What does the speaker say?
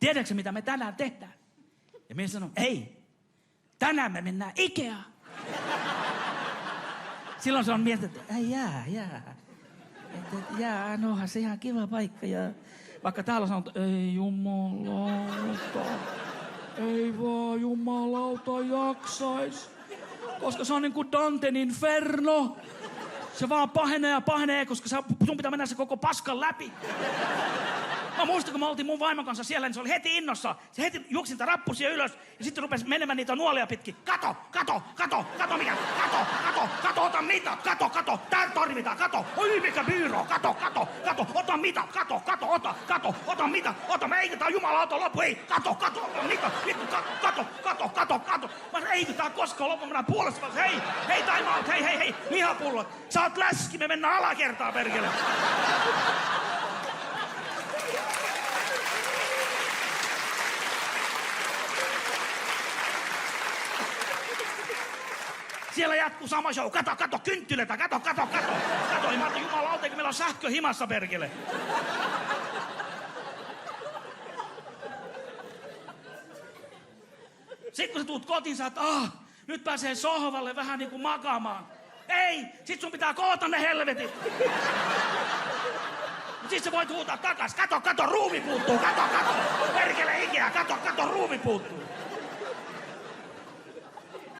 tiedätkö mitä me tänään tehdään? Ja mies sanoi, ei, tänään me mennään Ikeaan. Silloin se on miettinyt, että jää, nohan se ihan kiva paikka. Ja vaikka täällä on sanonut, ei jumalauta, ei vaan jumalauta jaksais. Koska se on niin kuin Danten Inferno. Se vaan pahenee ja pahenee, koska sun pitää mennä se koko paskan läpi. Mä muistan, kun me oltiin mun vaimon kanssa siellä, niin se oli heti innossa. Se heti juoksi niitä rappusia ylös ja sitten rupesi menemään niitä nuolia pitkin. Kato, mikä, ota mitat, tää tarvitaan, oi mikä byyro, ota mitat, ota mitat, mä eikö tää jumalauta loppu, ei, ota mitat, kato. Mä sanoin, eikö tää koskaan loppu, mennään puolesta, hei, time out, hei, lihapullot, sä oot läski, me mennään alakertaan, perkele. Siellä jatkuu sama show. Kato, kynttilöitä, kato. Ei mä jumalauta, kun meillä on sähkö himassa, perkele. Sitten kun sä tuut kotiin, sä oot, nyt pääsee sohvalle vähän niinku makaamaan. Ei, sit sun pitää koota ne helvetit. Sit sä voit huutaa takas. Kato, ruuvi puuttuu, kato. Perkele Ikea, kato, ruuvi puuttuu.